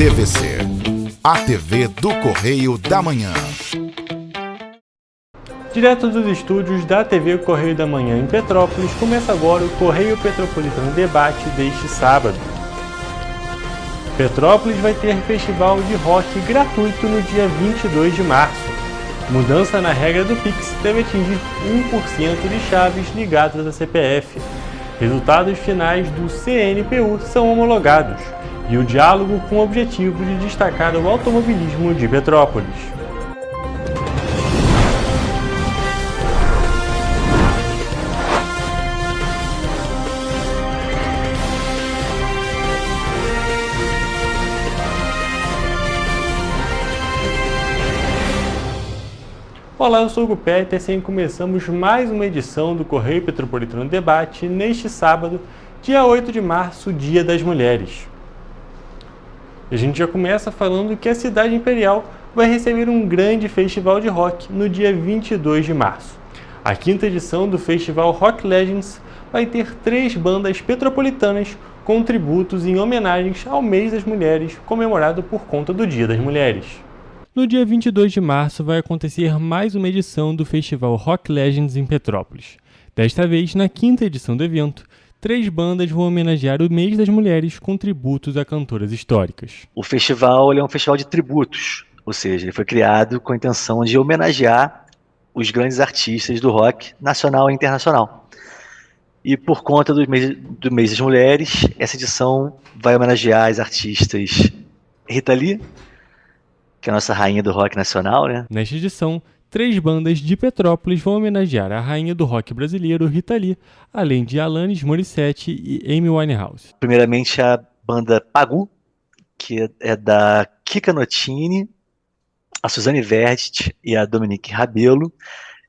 TVC, a TV do Correio da Manhã. Direto dos estúdios da TV Correio da Manhã em Petrópolis, começa agora o Correio Petropolitano Debate deste sábado. Petrópolis vai ter festival de rock gratuito no dia 22 de março. Mudança na regra do Pix deve atingir 1% de chaves ligadas à CPF. Resultados finais do CNPU são homologados e o diálogo com o objetivo de destacar o automobilismo de Petrópolis. Olá, eu sou o Hugo Petersen e começamos mais uma edição do Correio Petropolitano Debate neste sábado, dia 8 de março, Dia das Mulheres. A gente já começa falando que a Cidade Imperial vai receber um grande festival de rock no dia 22 de março. A quinta edição do festival Rock Legends vai ter 3 bandas petropolitanas com tributos em homenagens ao mês das mulheres, comemorado por conta do Dia das Mulheres. No dia 22 de março vai acontecer mais uma edição do Festival Rock Legends em Petrópolis. Desta vez, na quinta edição do evento, 3 bandas vão homenagear o mês das mulheres com tributos a cantoras históricas. O festival é um festival de tributos, ou seja, ele foi criado com a intenção de homenagear os grandes artistas do rock nacional e internacional. E por conta do mês das mulheres, essa edição vai homenagear as artistas Rita Lee, que é a nossa rainha do rock nacional, né? Nesta edição, 3 bandas de Petrópolis vão homenagear a rainha do rock brasileiro, Rita Lee, além de Alanis Morissette e Amy Winehouse. Primeiramente a banda Pagu, que é da Kika Notini, a Suzane Verdict e a Dominique Rabelo.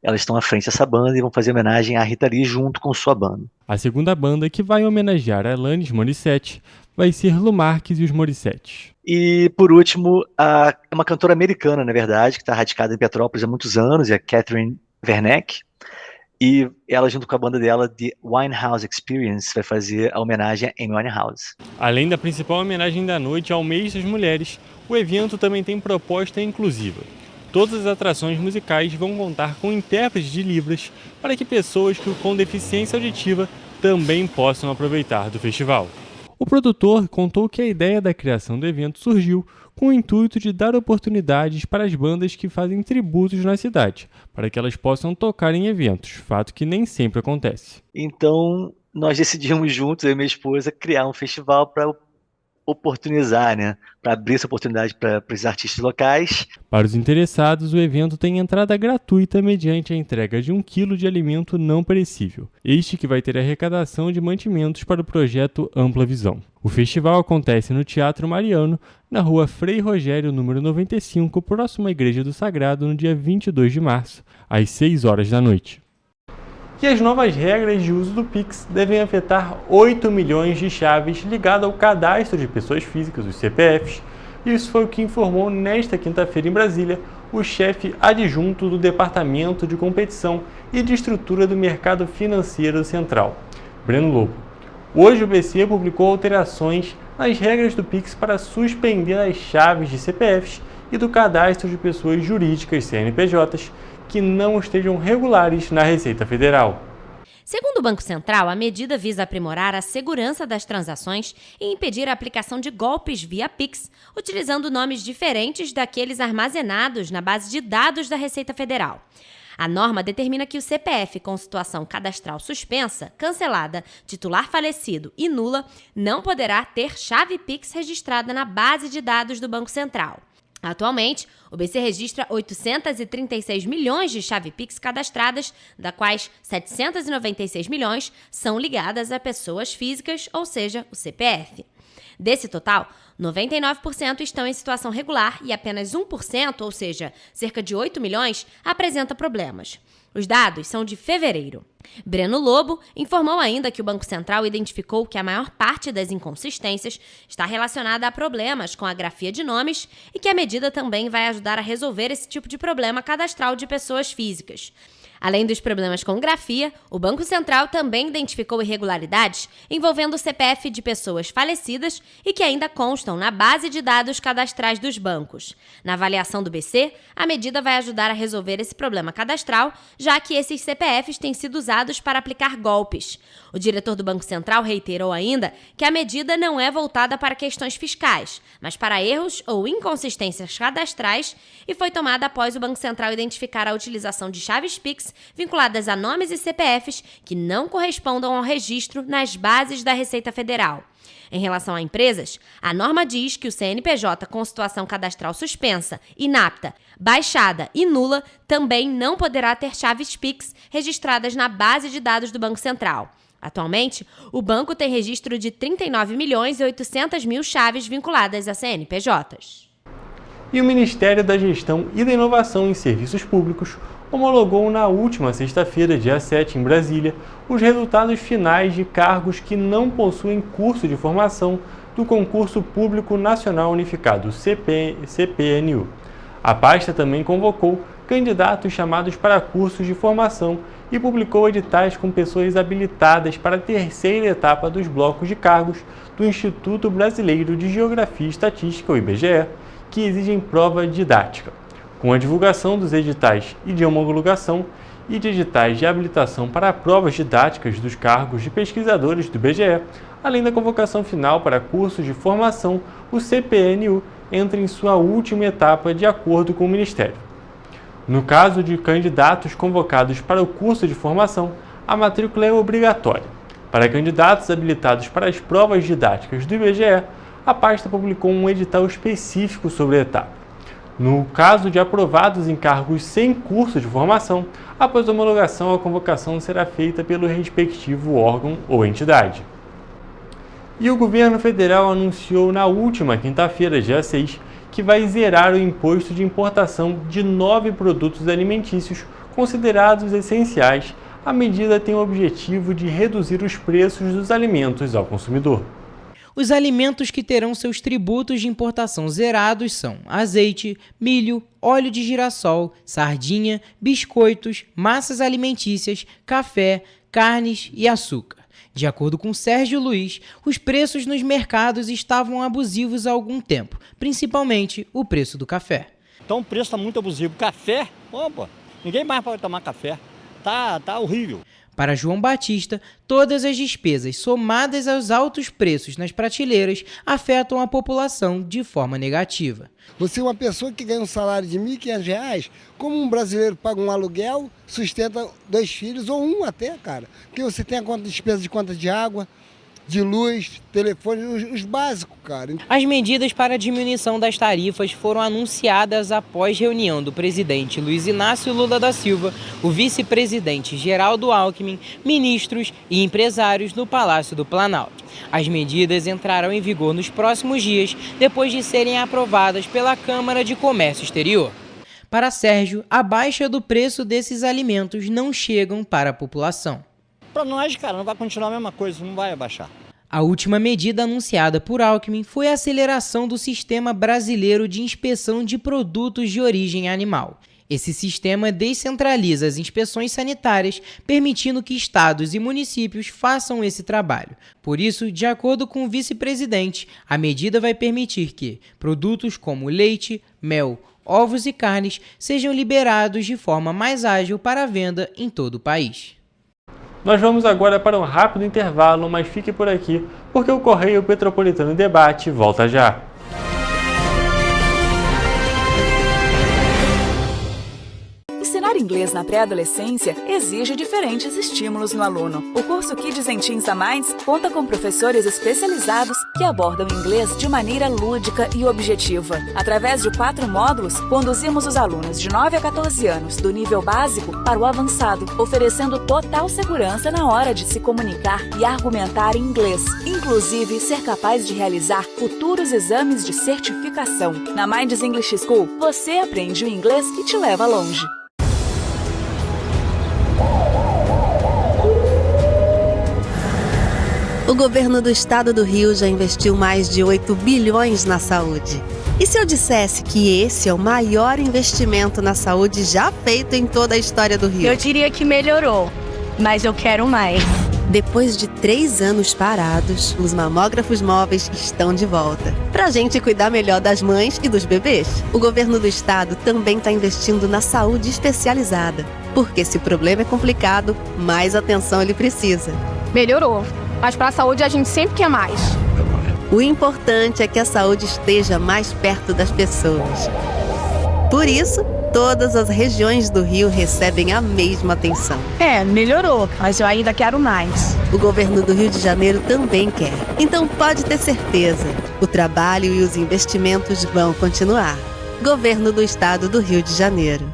Elas estão à frente dessa banda e vão fazer homenagem à Rita Lee junto com sua banda. A segunda banda que vai homenagear a Alanis Morissette vai ser Lu Marques e os Morissettes. E, por último, uma cantora americana, na verdade, que está radicada em Petrópolis há muitos anos, é a Catherine Werneck. E ela, junto com a banda dela, The Winehouse Experience, vai fazer a homenagem a Amy Winehouse. Além da principal homenagem da noite ao mês das mulheres, o evento também tem proposta inclusiva. Todas as atrações musicais vão contar com intérpretes de Libras para que pessoas com deficiência auditiva também possam aproveitar do festival. O produtor contou que a ideia da criação do evento surgiu com o intuito de dar oportunidades para as bandas que fazem tributos na cidade, para que elas possam tocar em eventos, fato que nem sempre acontece. Então, nós decidimos juntos, eu e minha esposa, criar um festival para oportunizar, né? Para abrir essa oportunidade para esses artistas locais. Para os interessados, o evento tem entrada gratuita mediante a entrega de 1 quilo de alimento não perecível. Este que vai ter arrecadação de mantimentos para o projeto Ampla Visão. O festival acontece no Teatro Mariano, na rua Frei Rogério, número 95, próximo à Igreja do Sagrado, no dia 22 de março, às 6 horas da noite. E as novas regras de uso do Pix devem afetar 8 milhões de chaves ligadas ao cadastro de pessoas físicas, os CPFs. Isso foi o que informou nesta quinta-feira em Brasília o chefe adjunto do Departamento de Competição e de Estrutura do Mercado Financeiro Central, Breno Lobo. Hoje o BC publicou alterações nas regras do Pix para suspender as chaves de CPFs e do cadastro de pessoas jurídicas CNPJs que não estejam regulares na Receita Federal. Segundo o Banco Central, a medida visa aprimorar a segurança das transações e impedir a aplicação de golpes via Pix, utilizando nomes diferentes daqueles armazenados na base de dados da Receita Federal. A norma determina que o CPF com situação cadastral suspensa, cancelada, titular falecido e nula não poderá ter chave Pix registrada na base de dados do Banco Central. Atualmente, o BC registra 836 milhões de chave Pix cadastradas, das quais 796 milhões são ligadas a pessoas físicas, ou seja, o CPF. Desse total, 99% estão em situação regular e apenas 1%, ou seja, cerca de 8 milhões, apresenta problemas. Os dados são de fevereiro. Breno Lobo informou ainda que o Banco Central identificou que a maior parte das inconsistências está relacionada a problemas com a grafia de nomes e que a medida também vai ajudar a resolver esse tipo de problema cadastral de pessoas físicas. Além dos problemas com grafia, o Banco Central também identificou irregularidades envolvendo o CPF de pessoas falecidas e que ainda constam na base de dados cadastrais dos bancos. Na avaliação do BC, a medida vai ajudar a resolver esse problema cadastral, já que esses CPFs têm sido usados para aplicar golpes. O diretor do Banco Central reiterou ainda que a medida não é voltada para questões fiscais, mas para erros ou inconsistências cadastrais e foi tomada após o Banco Central identificar a utilização de chaves Pix vinculadas a nomes e CPFs que não correspondam ao registro nas bases da Receita Federal. Em relação a empresas, a norma diz que o CNPJ com situação cadastral suspensa, inapta, baixada e nula também não poderá ter chaves Pix registradas na base de dados do Banco Central. Atualmente, o banco tem registro de 39.800.000 chaves vinculadas a CNPJs. E o Ministério da Gestão e da Inovação em Serviços Públicos homologou na última sexta-feira, dia 7, em Brasília, os resultados finais de cargos que não possuem curso de formação do Concurso Público Nacional Unificado, CPNU. A pasta também convocou candidatos chamados para cursos de formação e publicou editais com pessoas habilitadas para a terceira etapa dos blocos de cargos do Instituto Brasileiro de Geografia e Estatística, o IBGE, que exigem prova didática. Com a divulgação dos editais e de homologação e de editais de habilitação para provas didáticas dos cargos de pesquisadores do IBGE, além da convocação final para cursos de formação, o CPNU entra em sua última etapa de acordo com o Ministério. No caso de candidatos convocados para o curso de formação, a matrícula é obrigatória. Para candidatos habilitados para as provas didáticas do IBGE, a pasta publicou um edital específico sobre a etapa. No caso de aprovados em cargos sem curso de formação, após a homologação, a convocação será feita pelo respectivo órgão ou entidade. E o governo federal anunciou na última quinta-feira, dia 6, que vai zerar o imposto de importação de 9 produtos alimentícios considerados essenciais. A medida tem o objetivo de reduzir os preços dos alimentos ao consumidor. Os alimentos que terão seus tributos de importação zerados são azeite, milho, óleo de girassol, sardinha, biscoitos, massas alimentícias, café, carnes e açúcar. De acordo com Sérgio Luiz, os preços nos mercados estavam abusivos há algum tempo, principalmente o preço do café. Então o preço está muito abusivo. Café, opa, ninguém mais pode tomar café. Tá horrível. Para João Batista, todas as despesas somadas aos altos preços nas prateleiras afetam a população de forma negativa. Você é uma pessoa que ganha um salário de R$ 1.500, como um brasileiro paga um aluguel, sustenta 2 filhos ou um até, cara. Porque você tem a despesa de conta de água, de luz, telefone, os básicos, cara. As medidas para a diminuição das tarifas foram anunciadas após reunião do presidente Luiz Inácio Lula da Silva, o vice-presidente Geraldo Alckmin, ministros e empresários no Palácio do Planalto. As medidas entrarão em vigor nos próximos dias, depois de serem aprovadas pela Câmara de Comércio Exterior. Para Sérgio, a baixa do preço desses alimentos não chegam para a população. Para nós, cara, não vai continuar a mesma coisa, não vai abaixar. A última medida anunciada por Alckmin foi a aceleração do Sistema Brasileiro de Inspeção de Produtos de Origem Animal. Esse sistema descentraliza as inspeções sanitárias, permitindo que estados e municípios façam esse trabalho. Por isso, de acordo com o vice-presidente, a medida vai permitir que produtos como leite, mel, ovos e carnes sejam liberados de forma mais ágil para a venda em todo o país. Nós vamos agora para um rápido intervalo, mas fique por aqui, porque o Correio Petropolitano Debate volta já. Ensinar inglês na pré-adolescência exige diferentes estímulos no aluno. O curso Kids and Teens a Mais conta com professores especializados que abordam inglês de maneira lúdica e objetiva. Através de 4 módulos, conduzimos os alunos de 9 a 14 anos do nível básico para o avançado, oferecendo total segurança na hora de se comunicar e argumentar em inglês, inclusive ser capaz de realizar futuros exames de certificação. Na Minds English School, você aprende o inglês que te leva longe. O governo do estado do Rio já investiu mais de 8 bilhões na saúde. E se eu dissesse que esse é o maior investimento na saúde já feito em toda a história do Rio? Eu diria que melhorou, mas eu quero mais. Depois de 3 anos parados, os mamógrafos móveis estão de volta. Pra gente cuidar melhor das mães e dos bebês. O governo do estado também está investindo na saúde especializada. Porque se o problema é complicado, mais atenção ele precisa. Melhorou, mas para a saúde a gente sempre quer mais. O importante é que a saúde esteja mais perto das pessoas. Por isso, todas as regiões do Rio recebem a mesma atenção. Melhorou, mas eu ainda quero mais. O governo do Rio de Janeiro também quer. Então pode ter certeza, o trabalho e os investimentos vão continuar. Governo do Estado do Rio de Janeiro.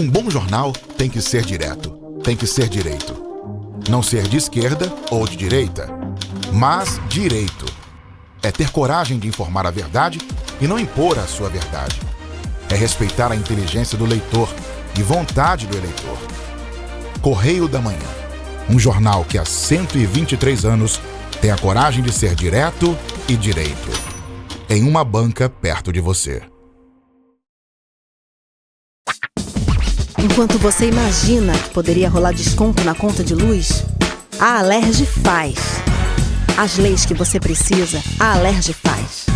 Um bom jornal tem que ser direto, tem que ser direito. Não ser de esquerda ou de direita, mas direito. É ter coragem de informar a verdade e não impor a sua verdade. É respeitar a inteligência do leitor e vontade do eleitor. Correio da Manhã, um jornal que há 123 anos tem a coragem de ser direto e direito. Em uma banca perto de você. Enquanto você imagina que poderia rolar desconto na conta de luz, a Alerj faz. As leis que você precisa, a Alerj faz.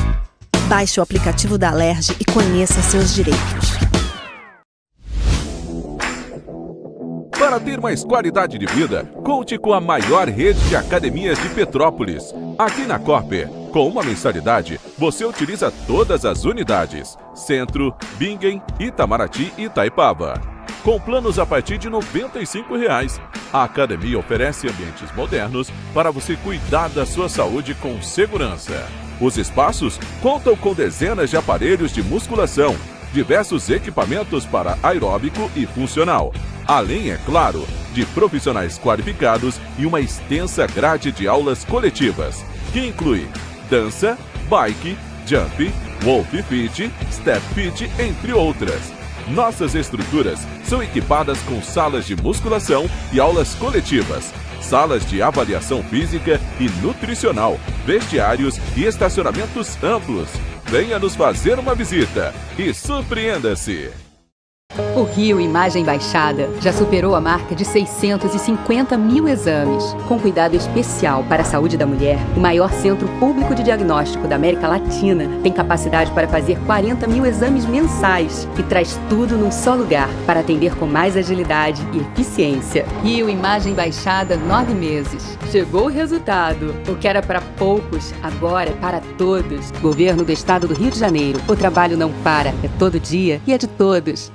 Baixe o aplicativo da Alerj e conheça seus direitos. Para ter mais qualidade de vida, conte com a maior rede de academias de Petrópolis. Aqui na Corper, com uma mensalidade, você utiliza todas as unidades: Centro, Bingen, Itamaraty e Itaipava. Com planos a partir de R$ 95,00. A academia oferece ambientes modernos para você cuidar da sua saúde com segurança. Os espaços contam com dezenas de aparelhos de musculação, diversos equipamentos para aeróbico e funcional, além, é claro, de profissionais qualificados e uma extensa grade de aulas coletivas, que inclui dança, bike, jump, wolf fit, step fit, entre outras. Nossas estruturas são equipadas com salas de musculação e aulas coletivas, salas de avaliação física e nutricional, vestiários e estacionamentos amplos. Venha nos fazer uma visita e surpreenda-se! O Rio Imagem Baixada já superou a marca de 650 mil exames. Com cuidado especial para a saúde da mulher, o maior centro público de diagnóstico da América Latina tem capacidade para fazer 40 mil exames mensais e traz tudo num só lugar para atender com mais agilidade e eficiência. Rio Imagem Baixada, 9 meses. Chegou o resultado. O que era para poucos, agora é para todos. Governo do Estado do Rio de Janeiro. O trabalho não para, é todo dia e é de todos.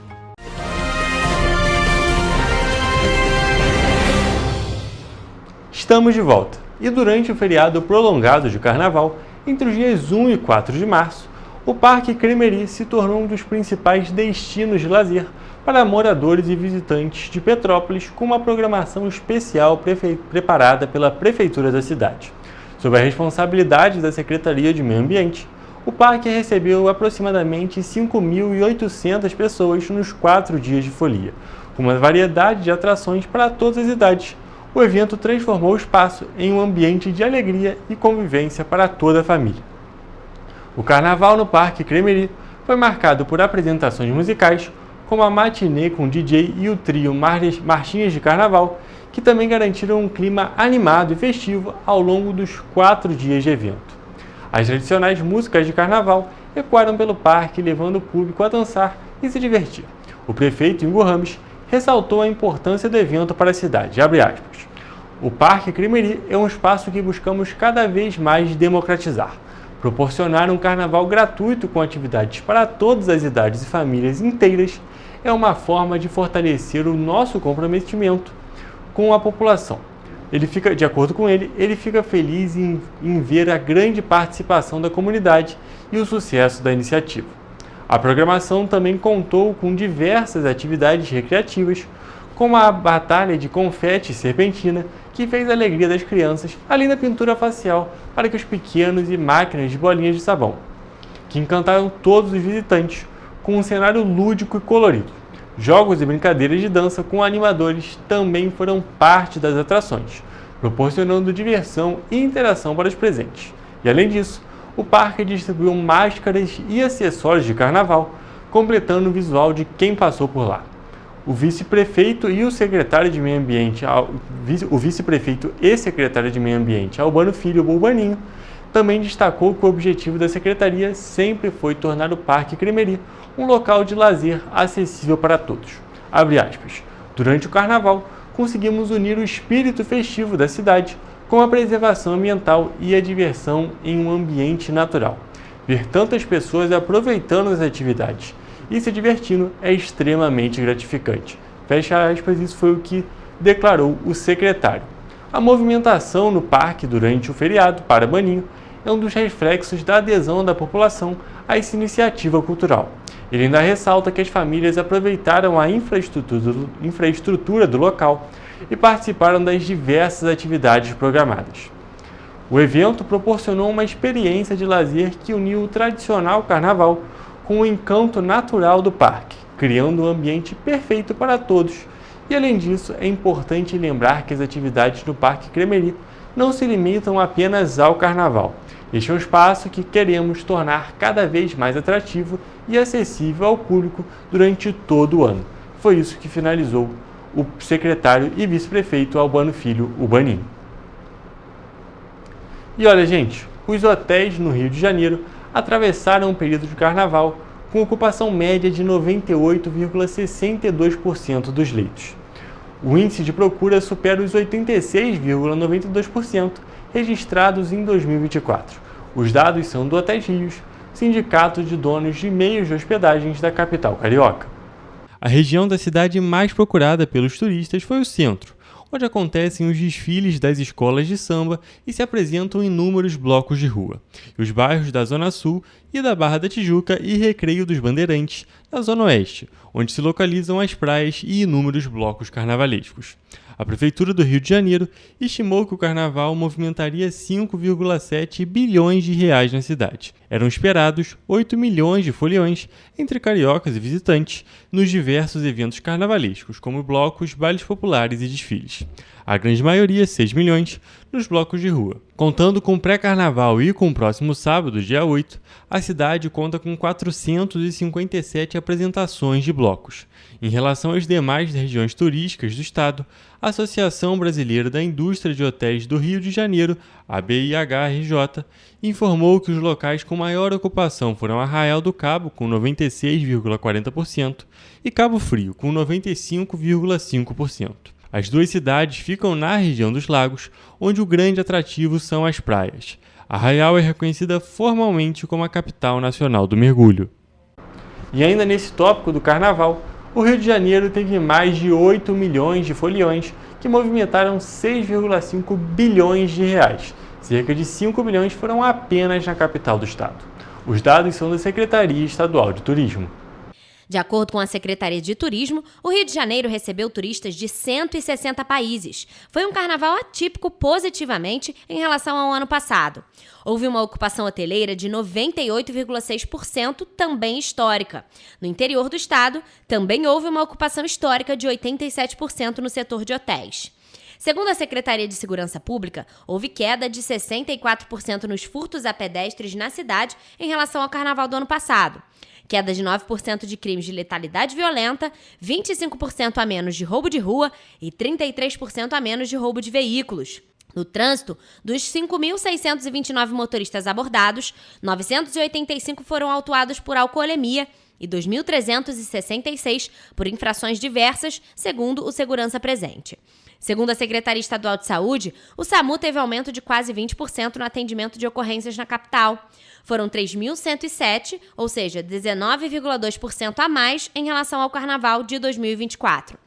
Estamos de volta, e durante o feriado prolongado de Carnaval, entre os dias 1 e 4 de março, o Parque Cremery se tornou um dos principais destinos de lazer para moradores e visitantes de Petrópolis, com uma programação especial preparada pela Prefeitura da cidade. Sob a responsabilidade da Secretaria de Meio Ambiente, o parque recebeu aproximadamente 5.800 pessoas nos 4 dias de folia, com uma variedade de atrações para todas as idades. O evento transformou o espaço em um ambiente de alegria e convivência para toda a família. O carnaval no Parque Cremery foi marcado por apresentações musicais, como a matinê com DJ e o trio Marchinhas de Carnaval, que também garantiram um clima animado e festivo ao longo dos 4 dias de evento. As tradicionais músicas de carnaval ecoaram pelo parque, levando o público a dançar e se divertir. O prefeito Ingo Ramos ressaltou a importância do evento para a cidade. Abre aspas. O Parque Cremery é um espaço que buscamos cada vez mais democratizar. Proporcionar um carnaval gratuito com atividades para todas as idades e famílias inteiras é uma forma de fortalecer o nosso comprometimento com a população. De acordo com ele, ele fica feliz em ver a grande participação da comunidade e o sucesso da iniciativa. A programação também contou com diversas atividades recreativas, como a batalha de confete e serpentina, que fez a alegria das crianças, além da pintura facial para que os pequenos e máquinas de bolinhas de sabão, que encantaram todos os visitantes com um cenário lúdico e colorido. Jogos e brincadeiras de dança com animadores também foram parte das atrações, proporcionando diversão e interação para os presentes. E além disso, o parque distribuiu máscaras e acessórios de carnaval, completando o visual de quem passou por lá. O vice-prefeito e secretário de Meio Ambiente, Albano Filho Bulbaninho, também destacou que o objetivo da secretaria sempre foi tornar o Parque Cremery um local de lazer acessível para todos. Abre aspas. Durante o carnaval, conseguimos unir o espírito festivo da cidade com a preservação ambiental e a diversão em um ambiente natural. Ver tantas pessoas aproveitando as atividades e se divertindo é extremamente gratificante. Fecha aspas, isso foi o que declarou o secretário. A movimentação no parque durante o feriado para Baninho é um dos reflexos da adesão da população a essa iniciativa cultural. Ele ainda ressalta que as famílias aproveitaram a infraestrutura do local e participaram das diversas atividades programadas. O evento proporcionou uma experiência de lazer que uniu o tradicional carnaval com o encanto natural do parque, criando um ambiente perfeito para todos. E além disso, é importante lembrar que as atividades no Parque Cremery não se limitam apenas ao carnaval. Este é um espaço que queremos tornar cada vez mais atrativo e acessível ao público durante todo o ano. Foi isso que finalizou o secretário e vice-prefeito Albano Filho Bulbaninho. E olha, gente, os hotéis no Rio de Janeiro atravessaram um período de carnaval com ocupação média de 98,62% dos leitos. O índice de procura supera os 86,92% registrados em 2024. Os dados são do Hotéis Rios, sindicato de donos de meios de hospedagens da capital carioca. A região da cidade mais procurada pelos turistas foi o centro, onde acontecem os desfiles das escolas de samba e se apresentam inúmeros blocos de rua, e os bairros da Zona Sul e da Barra da Tijuca e Recreio dos Bandeirantes, na Zona Oeste, onde se localizam as praias e inúmeros blocos carnavalescos. A Prefeitura do Rio de Janeiro estimou que o carnaval movimentaria 5,7 bilhões de reais na cidade. Eram esperados 8 milhões de foliões entre cariocas e visitantes nos diversos eventos carnavalescos, como blocos, bailes populares e desfiles. A grande maioria, 6 milhões, nos blocos de rua. Contando com o pré-carnaval e com o próximo sábado, dia 8, a cidade conta com 457 apresentações de blocos. Em relação às demais regiões turísticas do estado, a Associação Brasileira da Indústria de Hotéis do Rio de Janeiro, a BIH-RJ, informou que os locais com maior ocupação foram Arraial do Cabo, com 96,40%, e Cabo Frio, com 95,5%. As duas cidades ficam na região dos lagos, onde o grande atrativo são as praias. Arraial é reconhecida formalmente como a capital nacional do mergulho. E ainda nesse tópico do carnaval, o Rio de Janeiro teve mais de 8 milhões de foliões que movimentaram 6,5 bilhões de reais. Cerca de 5 bilhões foram apenas na capital do estado. Os dados são da Secretaria Estadual de Turismo. De acordo com a Secretaria de Turismo, o Rio de Janeiro recebeu turistas de 160 países. Foi um carnaval atípico positivamente em relação ao ano passado. Houve uma ocupação hoteleira de 98,6%, também histórica. No interior do estado, também houve uma ocupação histórica de 87% no setor de hotéis. Segundo a Secretaria de Segurança Pública, houve queda de 64% nos furtos a pedestres na cidade em relação ao carnaval do ano passado. Queda de 9% de crimes de letalidade violenta, 25% a menos de roubo de rua e 33% a menos de roubo de veículos. No trânsito, dos 5.629 motoristas abordados, 985 foram autuados por alcoolemia e 2.366 por infrações diversas, segundo o Segurança Presente. Segundo a Secretaria Estadual de Saúde, o SAMU teve aumento de quase 20% no atendimento de ocorrências na capital. Foram 3.107, ou seja, 19,2% a mais em relação ao Carnaval de 2024.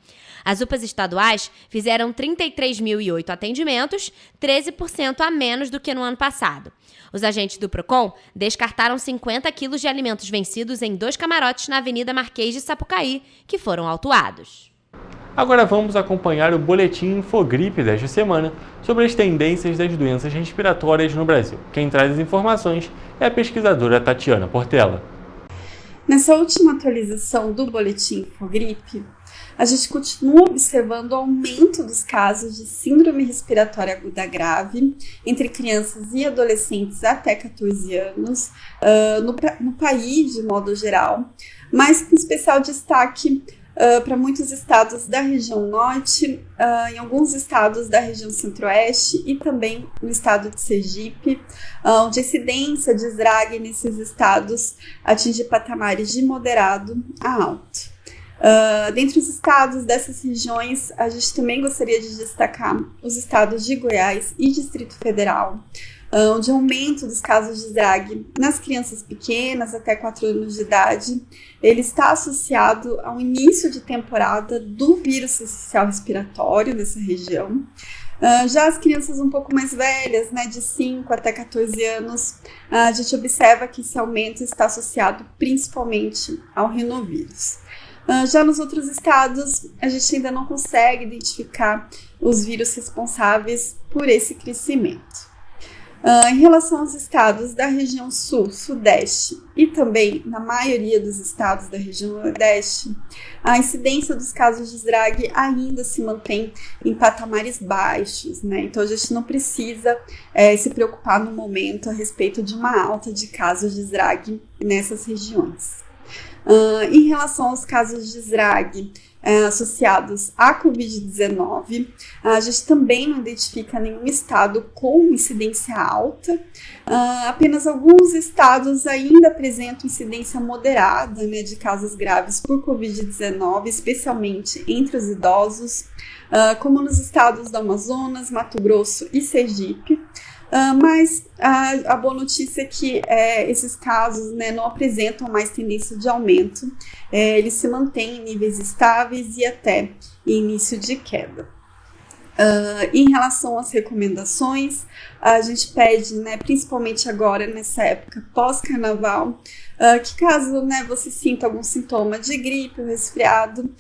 As UPAs estaduais fizeram 33.008 atendimentos, 13% a menos do que no ano passado. Os agentes do PROCON descartaram 50 quilos de alimentos vencidos em 2 camarotes na Avenida Marquês de Sapucaí, que foram autuados. Agora vamos acompanhar o boletim Infogripe desta semana sobre as tendências das doenças respiratórias no Brasil. Quem traz as informações é a pesquisadora Tatiana Portela. Nessa última atualização do boletim Infogripe, a gente continua observando o aumento dos casos de síndrome respiratória aguda grave entre crianças e adolescentes até 14 anos no país de modo geral, mas com especial destaque para muitos estados da região norte, em alguns estados da região centro-oeste e também no estado de Sergipe, onde a incidência de SRAG nesses estados atinge patamares de moderado a alto. Dentre os estados dessas regiões, a gente também gostaria de destacar os estados de Goiás e Distrito Federal, onde o aumento dos casos de SRAG nas crianças pequenas até 4 anos de idade, ele está associado ao início de temporada do vírus essencial respiratório nessa região. Já as crianças um pouco mais velhas, né, de 5 até 14 anos, a gente observa que esse aumento está associado principalmente ao rinovírus. Já nos outros estados, a gente ainda não consegue identificar os vírus responsáveis por esse crescimento. Em relação aos estados da região sul, sudeste e também na maioria dos estados da região nordeste, a incidência dos casos de SRAG ainda se mantém em patamares baixos, né? Então a gente não precisa se preocupar no momento a respeito de uma alta de casos de SRAG nessas regiões. Em relação aos casos de SRAG associados à Covid-19, a gente também não identifica nenhum estado com incidência alta, apenas alguns estados ainda apresentam incidência moderada, né, de casos graves por Covid-19, especialmente entre os idosos, como nos estados do Amazonas, Mato Grosso e Sergipe. Mas a boa notícia é que esses casos, né, não apresentam mais tendência de aumento, eles se mantêm em níveis estáveis e até em início de queda. Em relação às recomendações, a gente pede, né, principalmente agora nessa época pós-carnaval, que caso, né, você sinta algum sintoma de gripe ou resfriado,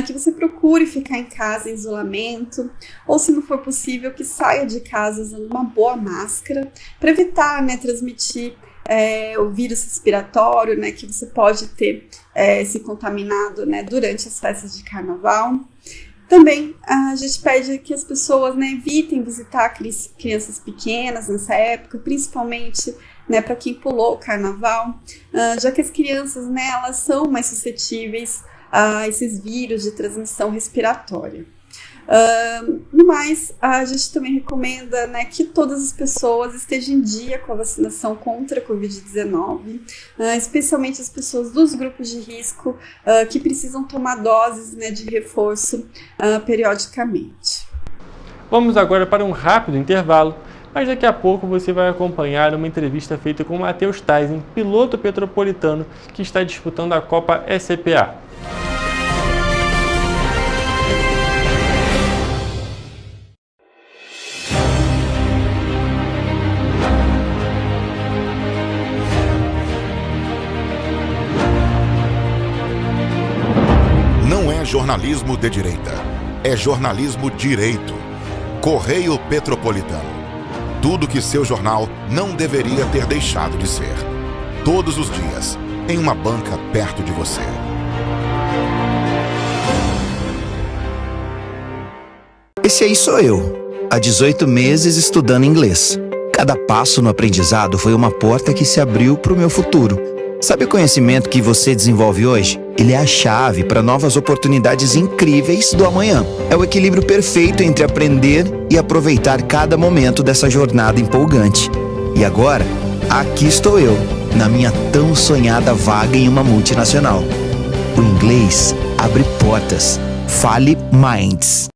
que você procure ficar em casa em isolamento, ou se não for possível, que saia de casa usando uma boa máscara, para evitar, né, transmitir o vírus respiratório, né, que você pode ter se contaminado, né, durante as festas de carnaval. Também a gente pede que as pessoas, né, evitem visitar crianças pequenas nessa época, principalmente, né, para quem pulou o carnaval, já que as crianças, né, elas são mais suscetíveis a esses vírus de transmissão respiratória. No mais, a gente também recomenda, né, que todas as pessoas estejam em dia com a vacinação contra a Covid-19, especialmente as pessoas dos grupos de risco que precisam tomar doses, né, de reforço periodicamente. Vamos agora para um rápido intervalo, mas daqui a pouco você vai acompanhar uma entrevista feita com Matheus Taisen, piloto petropolitano que está disputando a Copa SCPA. Jornalismo de direita. É jornalismo direito. Correio Petropolitano. Tudo que seu jornal não deveria ter deixado de ser. Todos os dias, em uma banca perto de você. Esse aí sou eu, há 18 meses estudando inglês. Cada passo no aprendizado foi uma porta que se abriu para o meu futuro. Sabe o conhecimento que você desenvolve hoje? Ele é a chave para novas oportunidades incríveis do amanhã. É o equilíbrio perfeito entre aprender e aproveitar cada momento dessa jornada empolgante. E agora, aqui estou eu, na minha tão sonhada vaga em uma multinacional. O inglês abre portas. Fale Minds.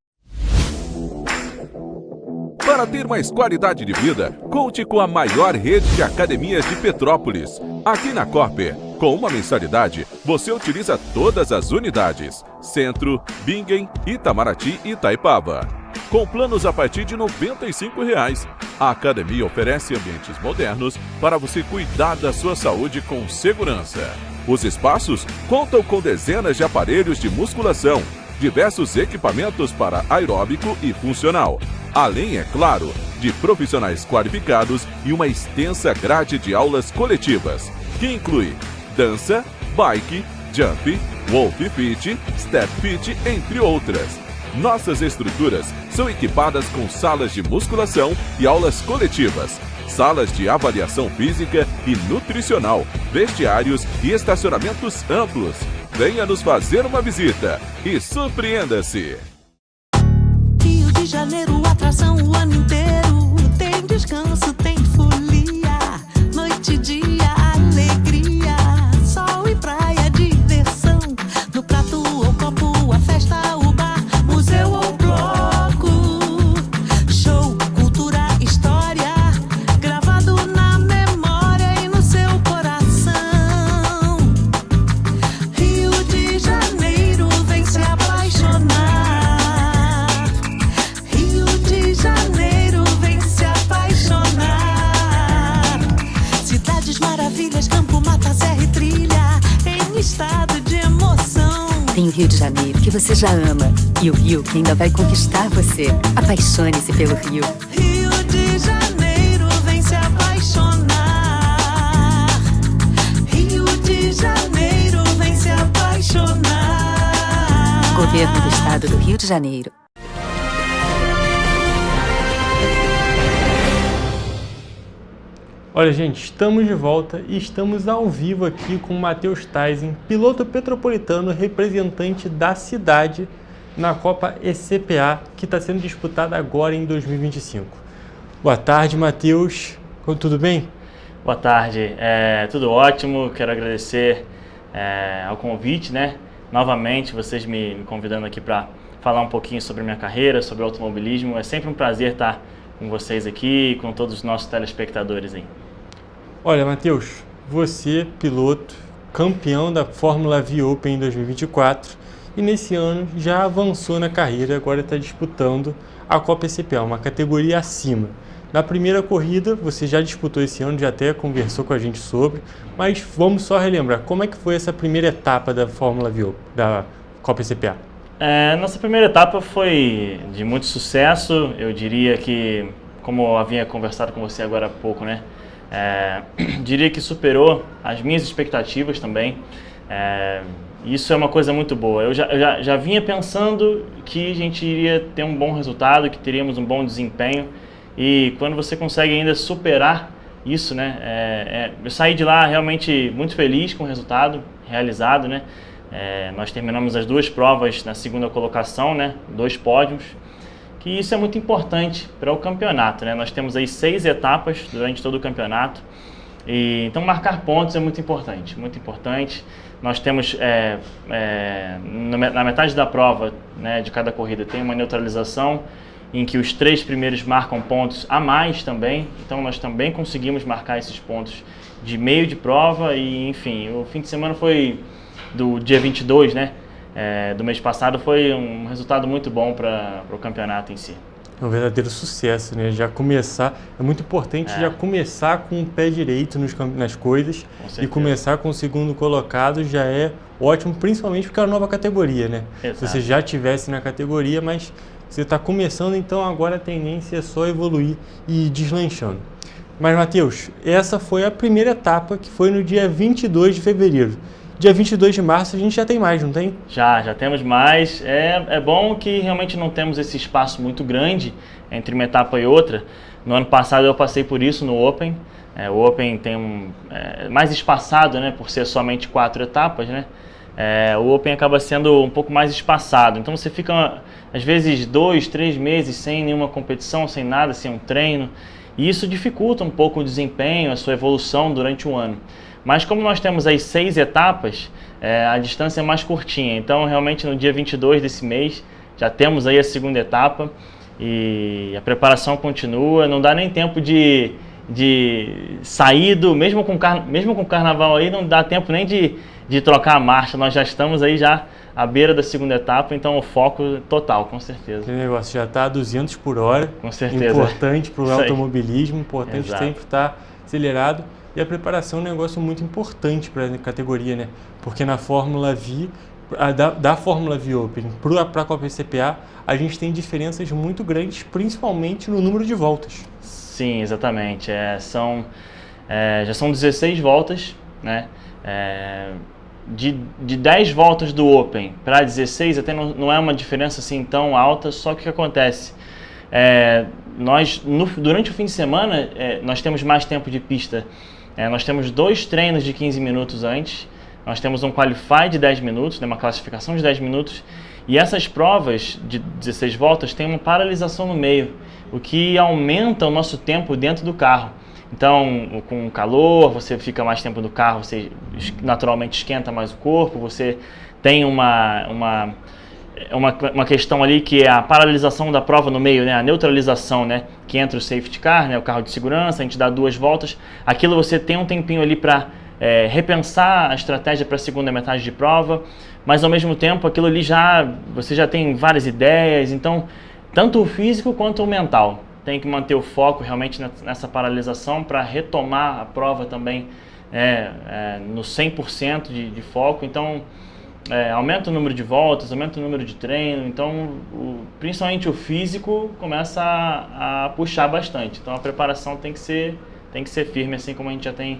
Para ter mais qualidade de vida, conte com a maior rede de academias de Petrópolis. Aqui na Corper, com uma mensalidade, você utiliza todas as unidades: Centro, Bingen, Itamaraty e Itaipava. Com planos a partir de R$ 95,00. A academia oferece ambientes modernos para você cuidar da sua saúde com segurança. Os espaços contam com dezenas de aparelhos de musculação, diversos equipamentos para aeróbico e funcional, além, é claro, de profissionais qualificados e uma extensa grade de aulas coletivas, que inclui dança, bike, jump, Wolf Fit, Step Fit, entre outras. Nossas estruturas são equipadas com salas de musculação e aulas coletivas, salas de avaliação física e nutricional, vestiários e estacionamentos amplos. Venha nos fazer uma visita e surpreenda-se! Rio de Janeiro, atração o ano inteiro. Tem descanso, tem folia, noite e dia, alegria, sol e praia, diversão. No prato ou copo, a festa, o bar, museu ou bloco. Show, cultura, história, gravado na memória e no seu coração. Rio de Janeiro, vem se apaixonar. Rio de Janeiro, vem se apaixonar. Cidades maravilhas, campo, mata, serra e trilha, em estado de emoção. Tem o Rio de Janeiro, que você já ama, e o Rio, que ainda vai conquistar você. Apaixone-se pelo Rio. Rio de Janeiro, vem se apaixonar. Rio de Janeiro, vem se apaixonar. Governo do Estado do Rio de Janeiro. Olha, gente, estamos de volta e estamos ao vivo aqui com o Matheus Taisen, piloto petropolitano, representante da cidade na Copa ECPA, que está sendo disputada agora em 2025. Boa tarde, Matheus. Tudo bem? Boa tarde. Tudo ótimo. Quero agradecer ao convite, né? Novamente, vocês me convidando aqui para falar um pouquinho sobre a minha carreira, sobre o automobilismo. É sempre um prazer estar com vocês aqui e com todos os nossos telespectadores aí. Olha, Matheus, você, piloto, campeão da Fórmula V Open em 2024 e nesse ano já avançou na carreira, agora está disputando a Copa ECPA, uma categoria acima. Na primeira corrida, você já disputou esse ano, já até conversou com a gente sobre, mas vamos só relembrar, como é que foi essa primeira etapa da Fórmula V Open, da Copa ECPA? Nossa primeira etapa foi de muito sucesso, eu diria que, como eu havia conversado com você agora há pouco, né? Diria que superou as minhas expectativas também. Isso é uma coisa muito boa. Eu já vinha pensando que a gente iria ter um bom resultado, que teríamos um bom desempenho, e quando você consegue ainda superar isso, né? Eu saí de lá realmente muito feliz com o resultado realizado, né? Nós terminamos as duas provas na segunda colocação, né? 2 pódios, que isso é muito importante para o campeonato, né? Nós temos aí 6 etapas durante todo o campeonato, e então marcar pontos é muito importante, muito importante. Nós temos, na metade da prova, né, de cada corrida, tem uma neutralização, em que os 3 primeiros marcam pontos a mais também, então nós também conseguimos marcar esses pontos de meio de prova, e enfim, o fim de semana foi do dia 22, né, do mês passado, foi um resultado muito bom para o campeonato em si. É um verdadeiro sucesso, né? Já começar, é muito importante já começar com o pé direito nas coisas, e começar com o segundo colocado já é ótimo, principalmente porque é uma nova categoria, né? Exato. Se você já estivesse na categoria, mas você está começando, então agora a tendência é só evoluir e ir deslanchando. Mas, Matheus, essa foi a primeira etapa, que foi no dia 22 de fevereiro. Dia 22 de março a gente já tem mais, não tem? Já temos mais. É bom que realmente não temos esse espaço muito grande entre uma etapa e outra. No ano passado eu passei por isso no Open. O Open tem mais espaçado, né, por ser somente 4 etapas, né? O Open acaba sendo um pouco mais espaçado. Então você fica, às vezes, 2, 3 meses sem nenhuma competição, sem nada, sem um treino. E isso dificulta um pouco o desempenho, a sua evolução durante um ano. Mas como nós temos aí 6 etapas, a distância é mais curtinha. Então, realmente, no dia 22 desse mês, já temos aí a segunda etapa e a preparação continua. Não dá nem tempo de sair mesmo com o carnaval aí, não dá tempo nem de trocar a marcha. Nós já estamos aí já à beira da segunda etapa, então o foco total, com certeza. O negócio já está a 200 por hora. Com certeza. Importante para o automobilismo, importante Exato. sempre estar acelerado. E a preparação é um negócio muito importante para a categoria, né? Porque na Fórmula V, da Fórmula V Open para a Copa ECPA, a gente tem diferenças muito grandes, principalmente no número de voltas. Sim, exatamente. Já são 16 voltas, né? de 10 voltas do Open para 16 até não é uma diferença assim tão alta, só que o que acontece? Durante o fim de semana, nós temos mais tempo de pista. Nós temos 2 treinos de 15 minutos antes, nós temos um qualify de 10 minutos, uma classificação de 10 minutos, e essas provas de 16 voltas têm uma paralisação no meio, o que aumenta o nosso tempo dentro do carro. Então, com o calor, você fica mais tempo no carro, você naturalmente esquenta mais o corpo, você tem uma questão ali que é a paralisação da prova no meio, né? A neutralização, né? Que entra o safety car, né? O carro de segurança, a gente dá 2 voltas, aquilo você tem um tempinho ali para repensar a estratégia para a segunda metade de prova, mas ao mesmo tempo aquilo ali você já tem várias ideias, então tanto o físico quanto o mental tem que manter o foco realmente nessa paralisação para retomar a prova também no 100% de foco. Então aumenta o número de voltas, aumenta o número de treino, então principalmente o físico começa a puxar bastante. Então a preparação tem que ser firme, assim como a gente já tem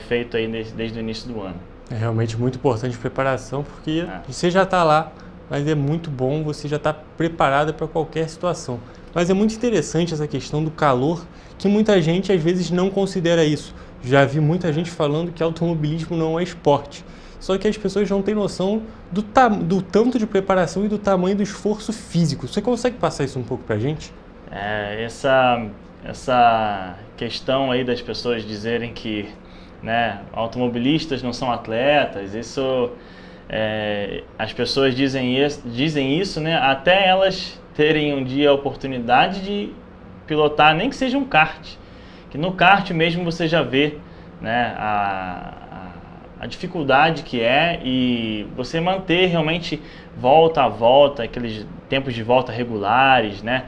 feito aí desde o início do ano. É realmente muito importante a preparação, porque você já está lá, mas é muito bom, você já está preparado para qualquer situação. Mas é muito interessante essa questão do calor, que muita gente às vezes não considera isso. Já vi muita gente falando que automobilismo não é esporte. Só que as pessoas não têm noção do tanto de preparação e do tamanho do esforço físico. Você consegue passar isso um pouco para a gente? Essa questão aí das pessoas dizerem que automobilistas não são atletas, isso as pessoas dizem isso, né, até elas terem um dia a oportunidade de pilotar, nem que seja um kart, que no kart mesmo você já vê, né, a dificuldade que é, e você manter realmente volta a volta, aqueles tempos de volta regulares, né,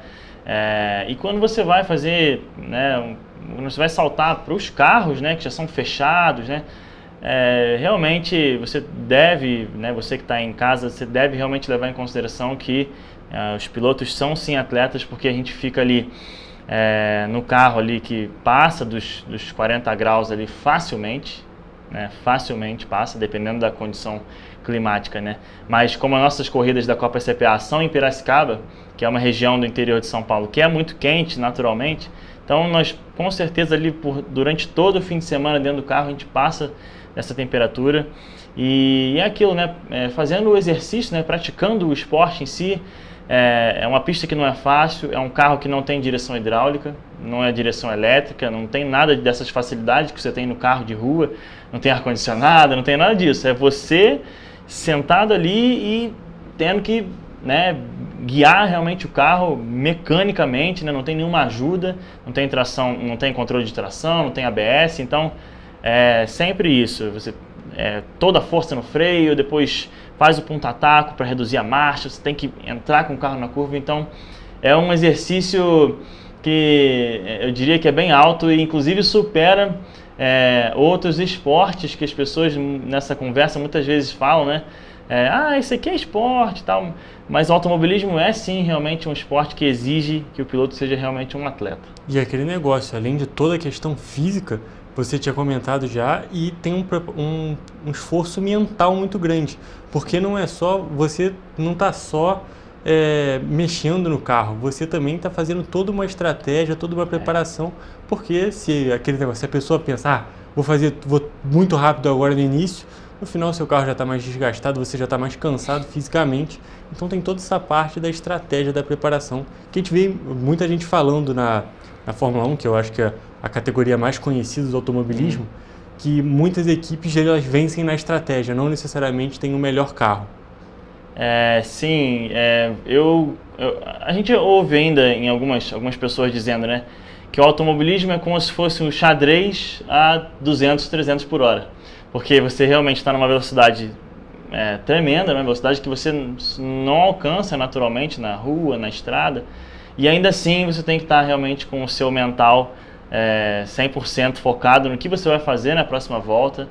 e quando você vai fazer, né, quando você vai saltar para os carros, né, que já são fechados, né, realmente você deve, né, você que está em casa, você deve realmente levar em consideração que os pilotos são sim atletas, porque a gente fica ali no carro ali que passa dos 40 graus ali facilmente, né, facilmente passa, dependendo da condição climática, né. Mas como as nossas corridas da Copa CPA são em Piracicaba, que é uma região do interior de São Paulo que é muito quente naturalmente, então nós com certeza ali durante todo o fim de semana dentro do carro a gente passa dessa temperatura, e é aquilo, né, fazendo o exercício, né, praticando o esporte em si. É uma pista que não é fácil, é um carro que não tem direção hidráulica, não é direção elétrica, não tem nada dessas facilidades que você tem no carro de rua, não tem ar-condicionado, não tem nada disso. É você sentado ali e tendo que, né, guiar realmente o carro mecanicamente, né, não tem nenhuma ajuda, não tem tração, não tem controle de tração, não tem ABS, então é sempre isso. Você toda a força no freio, depois faz o ponta-taco para reduzir a marcha, você tem que entrar com o carro na curva, então é um exercício que eu diria que é bem alto e inclusive supera outros esportes que as pessoas nessa conversa muitas vezes falam, né? Isso aqui é esporte e tal, mas o automobilismo é sim realmente um esporte que exige que o piloto seja realmente um atleta. E aquele negócio, além de toda a questão física, você tinha comentado já, e tem um esforço mental muito grande, porque não é só, você não está só mexendo no carro, você também está fazendo toda uma estratégia, toda uma preparação, porque se aquele negócio, se a pessoa pensa, vou muito rápido agora no início, no final seu carro já está mais desgastado, você já está mais cansado fisicamente, então tem toda essa parte da estratégia, da preparação, que a gente vê muita gente falando na Fórmula 1, que eu acho que é a categoria mais conhecida do automobilismo, que muitas equipes elas vencem na estratégia, não necessariamente tem o melhor carro. Sim, a gente ouve ainda em algumas pessoas dizendo, né, que o automobilismo é como se fosse um xadrez a 200, 300 por hora, porque você realmente está numa velocidade tremenda, uma velocidade que você não alcança naturalmente na rua, na estrada, e ainda assim você tem que estar realmente com o seu mental 100% focado no que você vai fazer na próxima volta,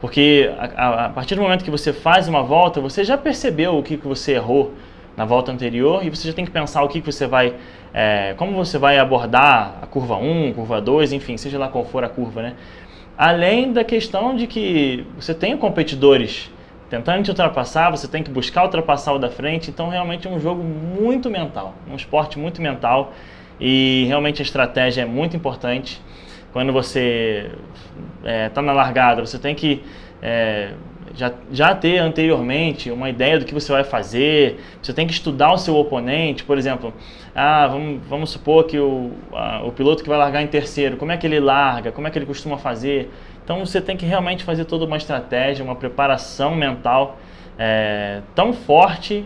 porque a partir do momento que você faz uma volta, você já percebeu o que você errou na volta anterior e você já tem que pensar o que você vai, como você vai abordar a curva 1, curva 2, enfim, seja lá qual for a curva, né? Além da questão de que você tem competidores tentando te ultrapassar, você tem que buscar ultrapassar o da frente, então realmente é um jogo muito mental, um esporte muito mental e realmente a estratégia é muito importante. Quando você está na largada, você tem que já ter anteriormente uma ideia do que você vai fazer, você tem que estudar o seu oponente, por exemplo, vamos supor que o piloto que vai largar em terceiro, como é que ele larga, como é que ele costuma fazer. Então você tem que realmente fazer toda uma estratégia, uma preparação mental tão forte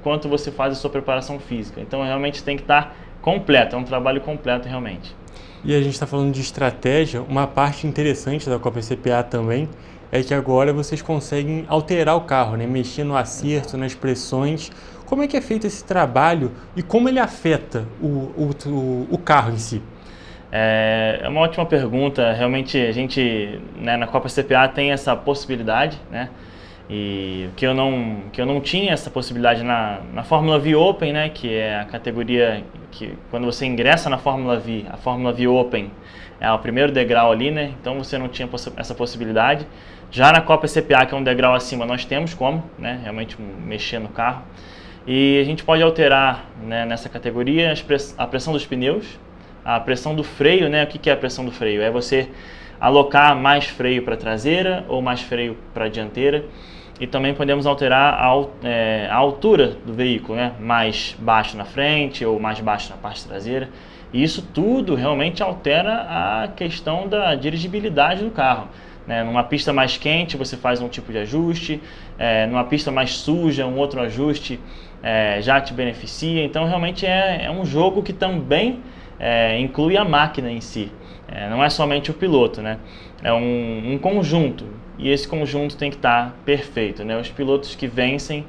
quanto você faz a sua preparação física. Então realmente tem que estar completo, é um trabalho completo realmente. E a gente está falando de estratégia, uma parte interessante da Copa CPA também é que agora vocês conseguem alterar o carro, né? Mexer no acerto, nas pressões. Como é que é feito esse trabalho e como ele afeta o carro em si? É uma ótima pergunta. Realmente a gente, né, na Copa CPA tem essa possibilidade, né? E que eu não tinha essa possibilidade na Fórmula V Open, né, que é a categoria que quando você ingressa na Fórmula V, a Fórmula V Open é o primeiro degrau ali, né? Então você não tinha essa possibilidade. Já na Copa CPA, que é um degrau acima, nós temos como, né, realmente mexer no carro. E a gente pode alterar, né, nessa categoria a pressão dos pneus, a pressão do freio, né? O que é a pressão do freio? É você alocar mais freio para a traseira ou mais freio para a dianteira. E também podemos alterar a altura do veículo, né? Mais baixo na frente ou mais baixo na parte traseira. E isso tudo realmente altera a questão da dirigibilidade do carro, né? Numa pista mais quente você faz um tipo de ajuste, numa pista mais suja um outro ajuste já te beneficia. Então realmente é um jogo que também inclui a máquina em si, não é somente o piloto, né? É um conjunto. E esse conjunto tem que estar perfeito, né? Os pilotos que vencem,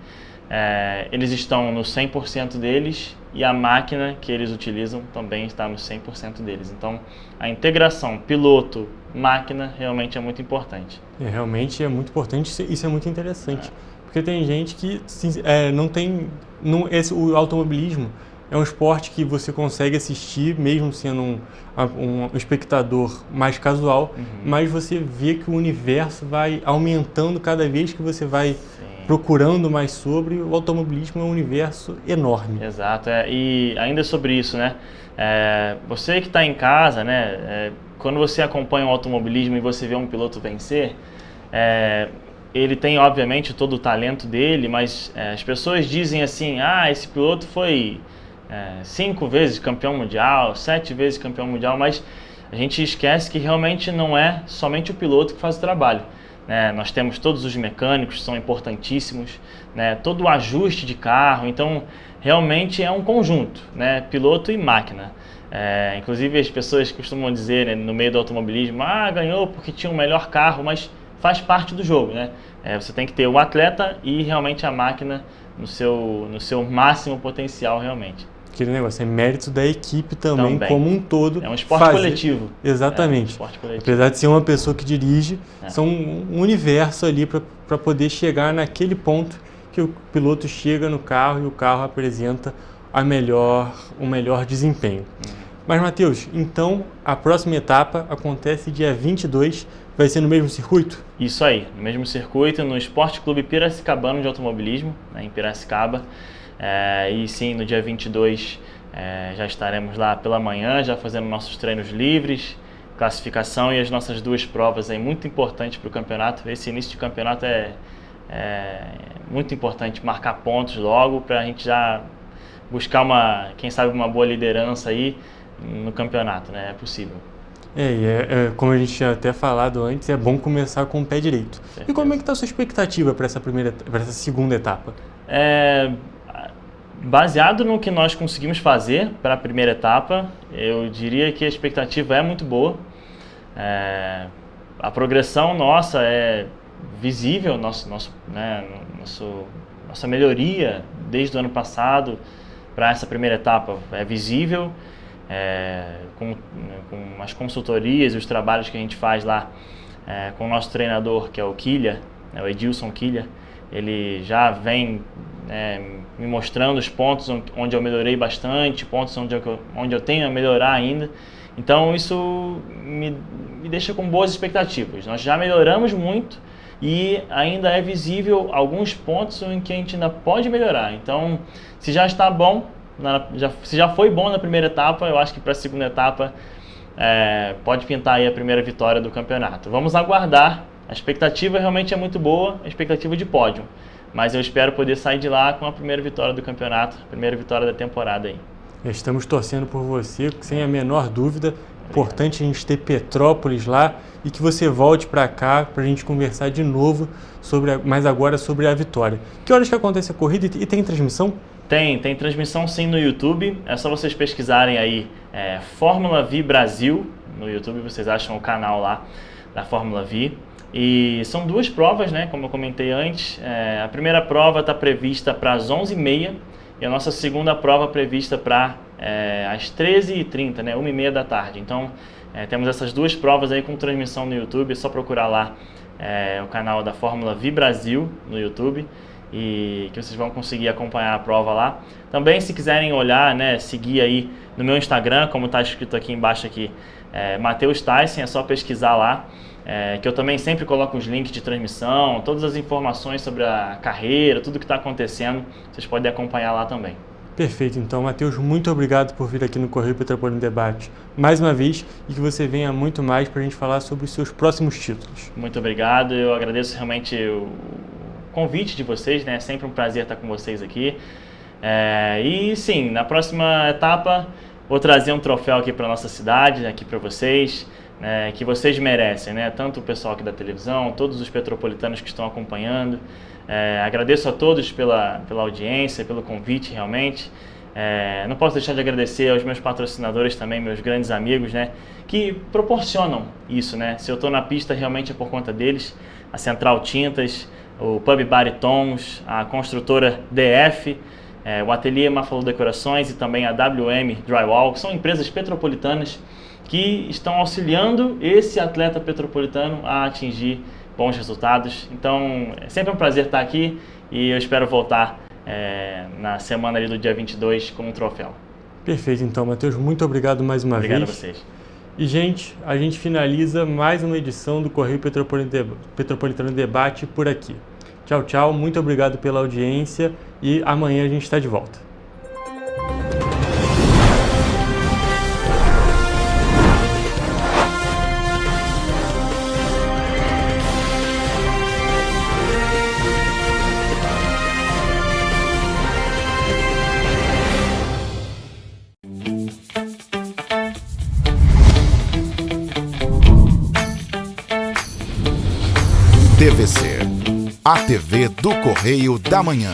eles estão no 100% deles e a máquina que eles utilizam também está no 100% deles. Então, a integração piloto-máquina realmente é muito importante. Realmente é muito importante, isso é muito interessante. Porque tem gente que não tem... o automobilismo é um esporte que você consegue assistir, mesmo sendo um espectador mais casual, mas você vê que o universo vai aumentando cada vez que você vai procurando mais sobre. O automobilismo é um universo enorme. Exato, e ainda sobre isso, né? Você que está em casa, né? Quando você acompanha o automobilismo e você vê um piloto vencer, ele tem obviamente todo o talento dele, mas as pessoas dizem assim, esse piloto foi 5 vezes campeão mundial, 7 vezes campeão mundial, mas a gente esquece que realmente não é somente o piloto que faz o trabalho, né? Nós temos todos os mecânicos que são importantíssimos, né? Todo o ajuste de carro, então realmente é um conjunto, né? Piloto e máquina. Inclusive as pessoas costumam dizer, né, no meio do automobilismo, ganhou porque tinha um melhor carro, mas faz parte do jogo, né? Você tem que ter o atleta e realmente a máquina no seu máximo potencial realmente. Aquele negócio, é mérito da equipe também, como um todo. É um esporte coletivo. Exatamente. Um esporte coletivo. Apesar de ser uma pessoa que dirige, são um universo ali para poder chegar naquele ponto que o piloto chega no carro e o carro apresenta o melhor desempenho. Mas, Matheus, então a próxima etapa acontece dia 22, vai ser no mesmo circuito? Isso aí, no mesmo circuito, no Esporte Clube Piracicabano de Automobilismo, né, em Piracicaba. E sim, no dia 22 já estaremos lá pela manhã, já fazendo nossos treinos livres, classificação e as nossas 2 provas aí, muito importantes para o campeonato. Esse início de campeonato é muito importante, marcar pontos logo para a gente já buscar quem sabe uma boa liderança aí no campeonato, né? É possível. Como a gente tinha até falado antes, é bom começar com o pé direito. E como é que está a sua expectativa para essa segunda etapa? Baseado no que nós conseguimos fazer para a primeira etapa, eu diria que a expectativa é muito boa. A progressão nossa é visível, nossa melhoria desde o ano passado para essa primeira etapa é visível. Com as consultorias e os trabalhos que a gente faz lá com o nosso treinador, que é o Quilha, o Edilson Quilha, ele já vem me mostrando os pontos onde eu melhorei bastante, pontos onde eu tenho a melhorar ainda. Então isso me deixa com boas expectativas. Nós já melhoramos muito e ainda é visível alguns pontos em que a gente ainda pode melhorar. Então, se já está bom, se já foi bom na primeira etapa, eu acho que para a segunda etapa pode pintar aí a primeira vitória do campeonato. Vamos aguardar. A expectativa realmente é muito boa, a expectativa de pódio. Mas eu espero poder sair de lá com a primeira vitória do campeonato, a primeira vitória da temporada aí. Estamos torcendo por você, sem a menor dúvida. Importante a gente ter Petrópolis lá e que você volte para cá para a gente conversar de novo, mas agora sobre a vitória. Que horas que acontece a corrida e tem transmissão? Tem transmissão sim no YouTube. É só vocês pesquisarem aí Fórmula V Brasil. No YouTube vocês acham o canal lá da Fórmula V. E são duas provas, né, como eu comentei antes. A primeira prova está prevista para as 11h30 e a nossa segunda prova prevista para às 13h30, né, 1h30 da tarde. Então, temos essas duas provas aí com transmissão no YouTube. É só procurar lá o canal da Fórmula V Brasil no YouTube e que vocês vão conseguir acompanhar a prova lá. Também, se quiserem olhar, né, seguir aí no meu Instagram, como está escrito aqui embaixo aqui, Matheus Tyson, é só pesquisar lá. Que eu também sempre coloco os links de transmissão, todas as informações sobre a carreira, tudo que está acontecendo, vocês podem acompanhar lá também. Perfeito, então, Matheus, muito obrigado por vir aqui no Correio Petropolitano Debate mais uma vez e que você venha muito mais para a gente falar sobre os seus próximos títulos. Muito obrigado, eu agradeço realmente o convite de vocês, né? É sempre um prazer estar com vocês aqui. E sim, na próxima etapa vou trazer um troféu aqui para a nossa cidade, aqui para vocês. Que vocês merecem, né? Tanto o pessoal aqui da televisão, todos os petropolitanos que estão acompanhando. Agradeço a todos pela audiência, pelo convite realmente. Não posso deixar de agradecer aos meus patrocinadores também, meus grandes amigos, né? Que proporcionam isso, né? Se eu estou na pista realmente é por conta deles. A Central Tintas, o Pub Bar e Tons, a construtora DF, o Ateliê Mafalu Decorações e também a WM Drywall, que são empresas petropolitanas que estão auxiliando esse atleta petropolitano a atingir bons resultados. Então, é sempre um prazer estar aqui e eu espero voltar na semana ali do dia 22 com um troféu. Perfeito, então, Matheus, muito obrigado mais uma vez. Obrigado a vocês. E, gente, a gente finaliza mais uma edição do Correio Petropolitano Debate por aqui. Tchau, tchau, muito obrigado pela audiência e amanhã a gente está de volta. TVC, a TV do Correio da Manhã.